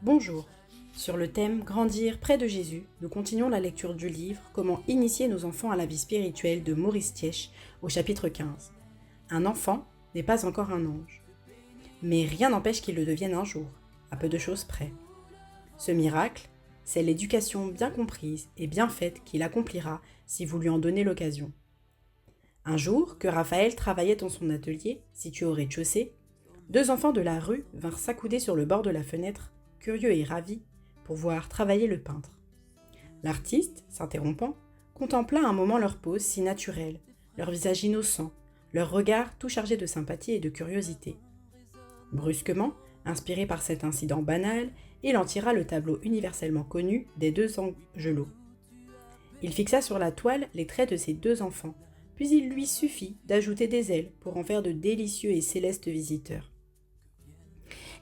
Bonjour. Sur le thème Grandir près de Jésus, nous continuons la lecture du livre Comment initier nos enfants à la vie spirituelle de Maurice Thiesch au chapitre 15. Un enfant n'est pas encore un ange. Mais rien n'empêche qu'il le devienne un jour, à peu de choses près. Ce miracle, c'est l'éducation bien comprise et bien faite qu'il accomplira si vous lui en donnez l'occasion. Un jour, que Raphaël travaillait dans son atelier, situé au rez-de-chaussée, deux enfants de la rue vinrent s'accouder sur le bord de la fenêtre, curieux et ravis, pour voir travailler le peintre. L'artiste, s'interrompant, contempla un moment leur pose si naturelle, leur visage innocent, leur regard tout chargé de sympathie et de curiosité. Brusquement, inspiré par cet incident banal, il en tira le tableau universellement connu des deux angelots. Il fixa sur la toile les traits de ses deux enfants, puis il lui suffit d'ajouter des ailes pour en faire de délicieux et célestes visiteurs.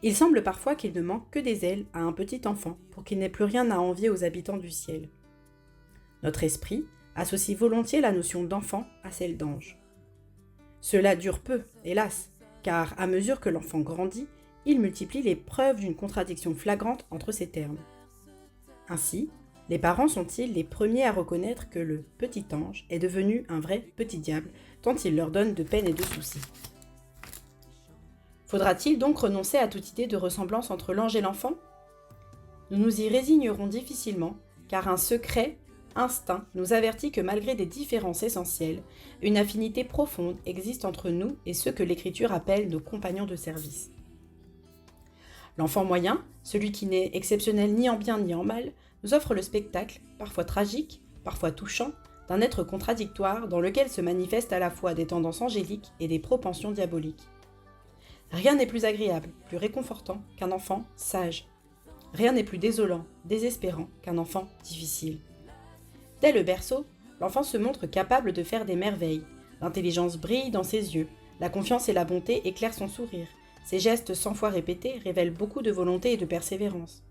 Il semble parfois qu'il ne manque que des ailes à un petit enfant pour qu'il n'ait plus rien à envier aux habitants du ciel. Notre esprit associe volontiers la notion d'enfant à celle d'ange. Cela dure peu, hélas, car à mesure que l'enfant grandit, il multiplie les preuves d'une contradiction flagrante entre ces termes. Ainsi, les parents sont-ils les premiers à reconnaître que le petit ange est devenu un vrai petit diable, tant il leur donne de peine et de soucis. Faudra-t-il donc renoncer à toute idée de ressemblance entre l'ange et l'enfant ? Nous nous y résignerons difficilement, car un secret instinct nous avertit que malgré des différences essentielles, une affinité profonde existe entre nous et ceux que l'Écriture appelle nos compagnons de service. L'enfant moyen, celui qui n'est exceptionnel ni en bien ni en mal, nous offre le spectacle, parfois tragique, parfois touchant, d'un être contradictoire dans lequel se manifestent à la fois des tendances angéliques et des propensions diaboliques. Rien n'est plus agréable, plus réconfortant qu'un enfant sage. Rien n'est plus désolant, désespérant qu'un enfant difficile. Dès le berceau, l'enfant se montre capable de faire des merveilles. L'intelligence brille dans ses yeux, la confiance et la bonté éclairent son sourire. Ses gestes 100 fois répétés révèlent beaucoup de volonté et de persévérance.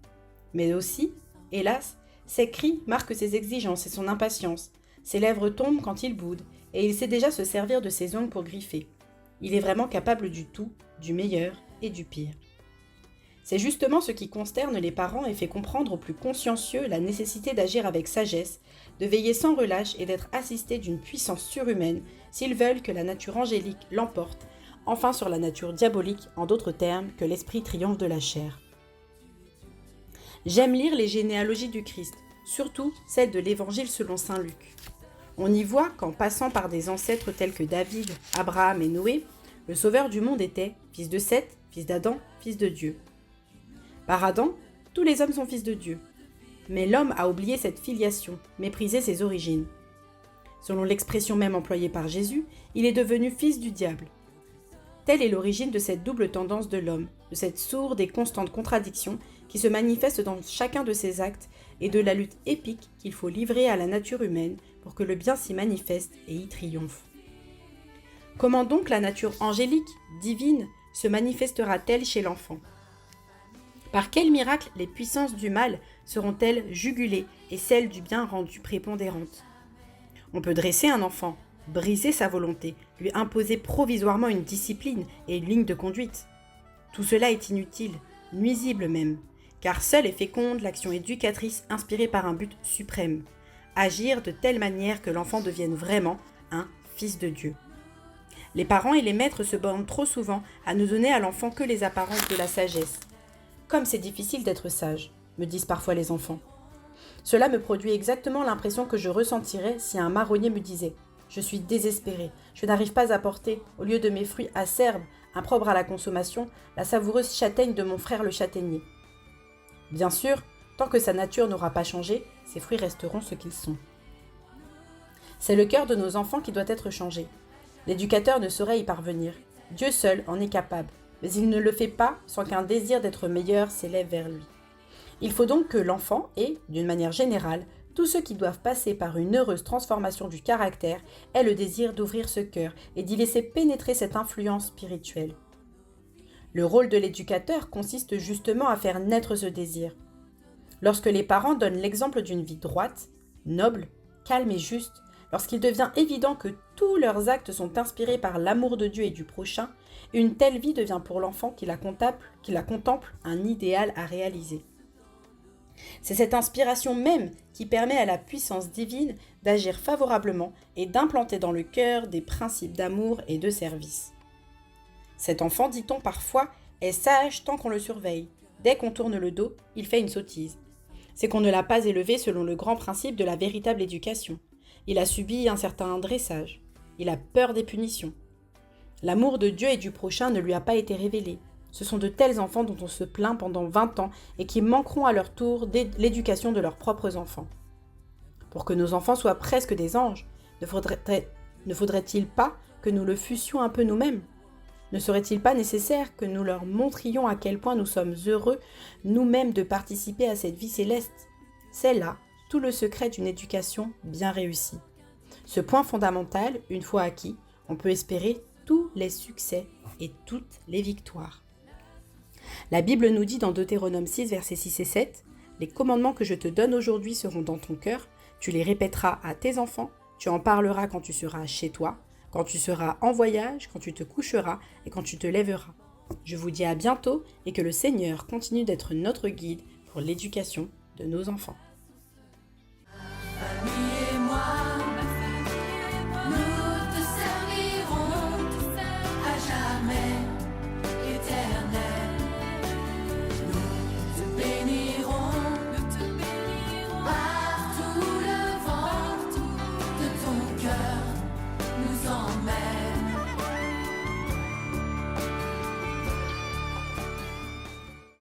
Mais aussi, hélas, ses cris marquent ses exigences et son impatience. Ses lèvres tombent quand il boude, et il sait déjà se servir de ses ongles pour griffer. Il est vraiment capable du tout, du meilleur et du pire. C'est justement ce qui consterne les parents et fait comprendre aux plus consciencieux la nécessité d'agir avec sagesse, de veiller sans relâche et d'être assistés d'une puissance surhumaine s'ils veulent que la nature angélique l'emporte, enfin sur la nature diabolique, en d'autres termes, que l'esprit triomphe de la chair. J'aime lire les généalogies du Christ, surtout celle de l'Évangile selon saint Luc. On y voit qu'en passant par des ancêtres tels que David, Abraham et Noé, le sauveur du monde était fils de Seth, fils d'Adam, fils de Dieu. Par Adam, tous les hommes sont fils de Dieu. Mais l'homme a oublié cette filiation, méprisé ses origines. Selon l'expression même employée par Jésus, il est devenu fils du diable. Telle est l'origine de cette double tendance de l'homme, de cette sourde et constante contradiction qui se manifeste dans chacun de ses actes et de la lutte épique qu'il faut livrer à la nature humaine pour que le bien s'y manifeste et y triomphe. Comment donc la nature angélique, divine, se manifestera-t-elle chez l'enfant ? Par quel miracle les puissances du mal seront-elles jugulées et celles du bien rendues prépondérantes ? On peut dresser un enfant, briser sa volonté, lui imposer provisoirement une discipline et une ligne de conduite. Tout cela est inutile, nuisible même, car seule est féconde l'action éducatrice inspirée par un but suprême, agir de telle manière que l'enfant devienne vraiment un fils de Dieu. Les parents et les maîtres se bornent trop souvent à ne donner à l'enfant que les apparences de la sagesse. Comme c'est difficile d'être sage, me disent parfois les enfants. Cela me produit exactement l'impression que je ressentirais si un marronnier me disait « Je suis désespéré, je n'arrive pas à porter, au lieu de mes fruits acerbes, impropres à la consommation, la savoureuse châtaigne de mon frère le châtaignier. » Bien sûr, tant que sa nature n'aura pas changé, ses fruits resteront ce qu'ils sont. C'est le cœur de nos enfants qui doit être changé. L'éducateur ne saurait y parvenir. Dieu seul en est capable, mais il ne le fait pas sans qu'un désir d'être meilleur s'élève vers lui. Il faut donc que l'enfant et, d'une manière générale, tous ceux qui doivent passer par une heureuse transformation du caractère aient le désir d'ouvrir ce cœur et d'y laisser pénétrer cette influence spirituelle. Le rôle de l'éducateur consiste justement à faire naître ce désir. Lorsque les parents donnent l'exemple d'une vie droite, noble, calme et juste, lorsqu'il devient évident que tous leurs actes sont inspirés par l'amour de Dieu et du prochain, une telle vie devient pour l'enfant qui la contemple un idéal à réaliser. C'est cette inspiration même qui permet à la puissance divine d'agir favorablement et d'implanter dans le cœur des principes d'amour et de service. Cet enfant, dit-on parfois, est sage tant qu'on le surveille. Dès qu'on tourne le dos, il fait une sottise. C'est qu'on ne l'a pas élevé selon le grand principe de la véritable éducation. Il a subi un certain dressage. Il a peur des punitions. L'amour de Dieu et du prochain ne lui a pas été révélé. Ce sont de tels enfants dont on se plaint pendant 20 ans et qui manqueront à leur tour l'éducation de leurs propres enfants. Pour que nos enfants soient presque des anges, ne faudrait-il pas que nous le fussions un peu nous-mêmes ? Ne serait-il pas nécessaire que nous leur montrions à quel point nous sommes heureux nous-mêmes de participer à cette vie céleste ? C'est là tout le secret d'une éducation bien réussie. Ce point fondamental, une fois acquis, on peut espérer tous les succès et toutes les victoires. La Bible nous dit dans Deutéronome 6, versets 6 et 7, « Les commandements que je te donne aujourd'hui seront dans ton cœur, tu les répéteras à tes enfants, tu en parleras quand tu seras chez toi, quand tu seras en voyage, quand tu te coucheras et quand tu te lèveras. Je vous dis à bientôt et que le Seigneur continue d'être notre guide pour l'éducation de nos enfants. »